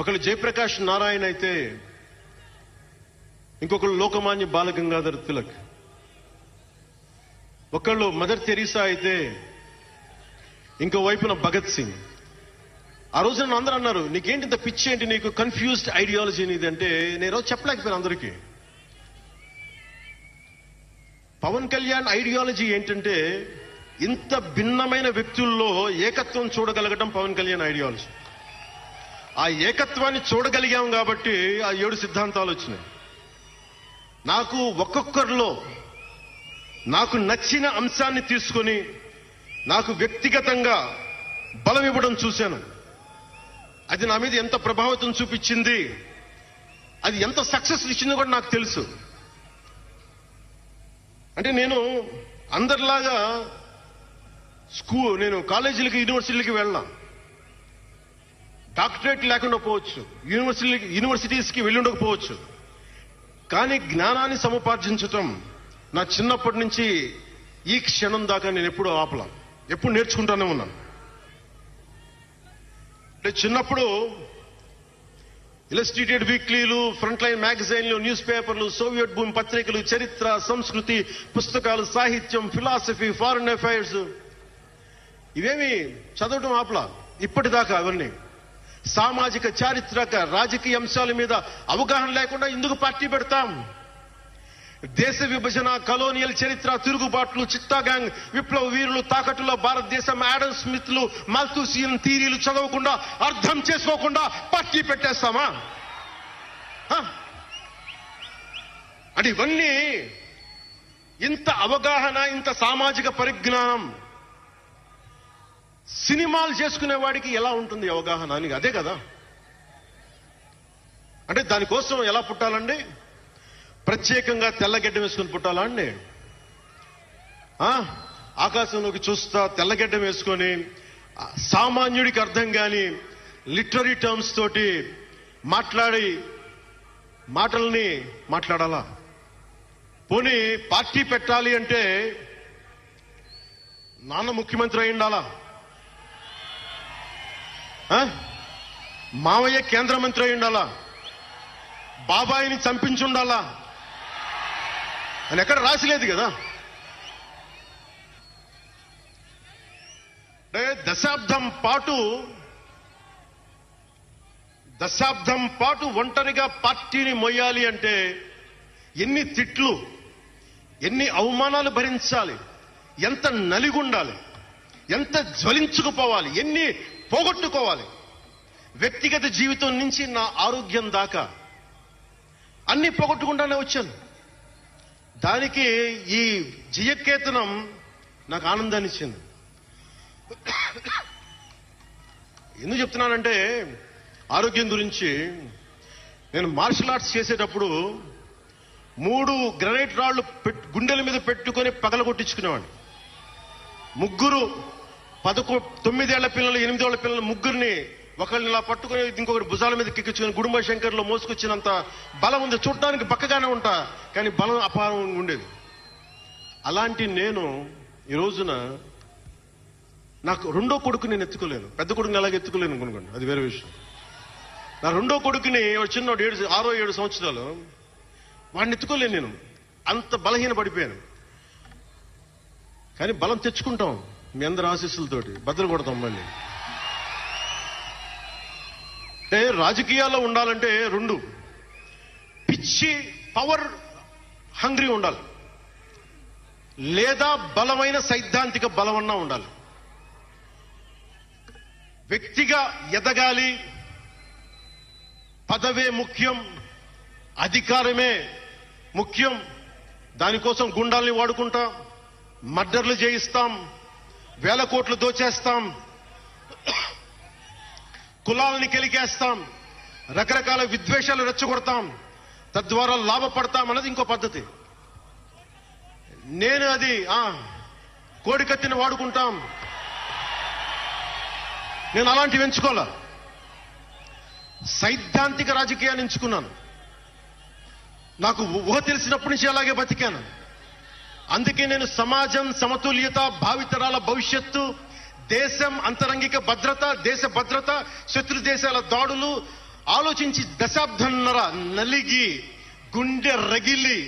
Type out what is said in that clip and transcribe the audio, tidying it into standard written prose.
ఒకళ్ళు జయప్రకాష్ నారాయణ అయితే, ఇంకొకళ్ళు లోకమాన్య బాలగంగాధర్ తిలక్, ఒకళ్ళు మదర్ తెరీసా అయితే, ఇంకో వైపున భగత్ సింగ్. ఆ రోజున అందరూ అన్నారు, నీకేంటి ఇంత పిచ్చి ఏంటి, నీకు కన్ఫ్యూజ్డ్ ఐడియాలజీ అనేది అంటే నేను రోజు చెప్పలేకపోయాను అందరికీ. పవన్ కళ్యాణ్ ఐడియాలజీ ఏంటంటే, ఇంత భిన్నమైన వ్యక్తుల్లో ఏకత్వం చూడగలగటం పవన్ కళ్యాణ్ ఐడియాలజీ. ఆ ఏకత్వాన్ని చూడగలిగాం కాబట్టి ఆ 7 సిద్ధాంతాలు వచ్చినాయి. నాకు ఒక్కొక్కరిలో నాకు నచ్చిన అంశాన్ని తీసుకొని నాకు వ్యక్తిగతంగా బలం ఇవ్వడం చూశాను. అది నా మీద ఎంత ప్రభావితం చూపించింది, అది ఎంత సక్సెస్ ఇచ్చిందో కూడా నాకు తెలుసు. అంటే నేను అందరిలాగా నేను కాలేజీలకి యూనివర్సిటీలకి వెళ్ళాం, డాక్టరేట్ లేకుండా పోవచ్చు, యూనివర్సిటీస్కి వెళ్ళి ఉండకపోవచ్చు, కానీ జ్ఞానాన్ని సముపార్జించటం నా చిన్నప్పటి నుంచి ఈ క్షణం దాకా నేను ఎప్పుడూ ఆపలా, ఎప్పుడు నేర్చుకుంటానే ఉన్నాను. అంటే చిన్నప్పుడు ఇలస్ట్రేటెడ్ వీక్లీలు, ఫ్రంట్ లైన్ మ్యాగజైన్లు, న్యూస్ పేపర్లు, సోవియట్ భూమి పత్రికలు, చరిత్ర, సంస్కృతి పుస్తకాలు, సాహిత్యం, ఫిలాసఫీ, ఫారిన్ అఫైర్స్ ఇవేమి చదవటం ఆపలా ఇప్పటిదాకా. అవన్నీ సామాజిక, చారిత్రక, రాజకీయ అంశాల మీద అవగాహన లేకుండా ఎందుకు పార్టీ పెడతాం? దేశ విభజన, కలోనియల్ చరిత్ర, తిరుగుబాట్లు, చిత్తాగాంగ్, విప్లవ వీరులు, తాకట్టులో భారతదేశం, ఆడమ్ స్మిత్లు, మాల్థూసియన్ థీరీలు చదవకుండా, అర్థం చేసుకోకుండా పార్టీ పెట్టేస్తామా? అంటే ఇవన్నీ ఇంత అవగాహన, ఇంత సామాజిక పరిజ్ఞానం సినిమాలు చేసుకునే వాడికి ఎలా ఉంటుంది అవగాహన అని? అదే కదా. అంటే దానికోసం ఎలా పుట్టాలండి? ప్రత్యేకంగా తెల్లగడ్డ వేసుకుని పుట్టాలా అండి? ఆకాశంలోకి చూస్తా తెల్లగడ్డం వేసుకొని సామాన్యుడికి అర్థం కాని లిటరరీ టర్మ్స్ తోటి మాటల్ని మాట్లాడాలా? పోనీ పార్టీ పెట్టాలి అంటే నాన్న ముఖ్యమంత్రి అయి ఉండాలా? మావయ్య కేంద్ర మంత్రి అయి ఉండాలా? బాబాయిని చంపించి ఉండాలా అని ఎక్కడ రాసిలేదు కదా. అంటే దశాబ్దం పాటు ఒంటరిగా పార్టీని మొయ్యాలి అంటే ఎన్ని తిట్లు, ఎన్ని అవమానాలు భరించాలి, ఎంత నలిగుండాలి, ఎంత జ్వలించుకుపోవాలి, ఎన్ని పోగొట్టుకోవాలి. వ్యక్తిగత జీవితం నుంచి నా ఆరోగ్యం దాకా అన్ని పోగొట్టుకుంటానే వచ్చాను. దానికి ఈ జయకేతనం నాకు ఆనందాన్ని ఇచ్చింది. ఎందుకు చెప్తున్నానంటే ఆరోగ్యం గురించి. నేను మార్షల్ ఆర్ట్స్ చేసేటప్పుడు 3 గ్రనైట్ రాళ్లు గుండెల మీద పెట్టుకొని పగలగొట్టించుకునేవాడిని. 3 9 ఏళ్ల పిల్లలు, 8 ఏళ్ల పిల్లలు, ముగ్గురిని ఒకళ్ళని ఇలా పట్టుకుని ఇంకొకటి భుజాల మీద కిక్కించుకుని గుడుంబ శంకర్లో మోసుకొచ్చినంత బలం ఉంది. చూడటానికి బక్కగానే ఉంటా, కానీ బలం అపారం ఉండేది. అలాంటి నేను ఈ రోజున నాకు రెండో కొడుకు నేను ఎత్తుకోలేను, పెద్ద కొడుకుని ఎలాగ ఎత్తుకోలేను అనుకోండి, అది వేరే విషయం. నా రెండో కొడుకుని చిన్నోడు 6-7 సంవత్సరాలు, వాడిని ఎత్తుకోలేను నేను, అంత బలహీన పడిపోయాను. కానీ బలం తెచ్చుకుంటాం మీ అందరి ఆశీస్సులతోటి, బద్దలు కొడతాం మళ్ళీ. అంటే రాజకీయాల్లో ఉండాలంటే 2 పిచ్చి పవర్ హంగ్రీ ఉండాలి, లేదా బలమైన సైద్ధాంతిక బలమన్నా ఉండాలి. వ్యక్తిగా ఎదగాలి, పదవే ముఖ్యం, అధికారమే ముఖ్యం, దానికోసం గుండాల్ని వాడుకుంటాం, మర్డర్లు చేయిస్తాం, వేల కోట్లు దోచేస్తాం, కులాలని కెలికేస్తాం, రకరకాల విద్వేషాలు రెచ్చగొడతాం, తద్వారా లాభపడతాం అన్నది ఇంకో పద్ధతి. నేను అది కోడికత్తిని వాడుకుంటాం, నేను అలాంటివి ఎంచుకోలే. సైద్ధాంతిక రాజకీయాన్ని ఎంచుకున్నాను. నాకు ఊహ తెలిసినప్పటి నుంచి అలాగే బతికాను. అందుకే నేను సమాజం, సమతుల్యత, భావితరాల భవిష్యత్తు, దేశం అంతరంగిక భద్రత, దేశ భద్రత, శత్రు దేశాల దాడులు, ఆలోచించి దశాబ్దన్నర నలిగి గుండె రగిలి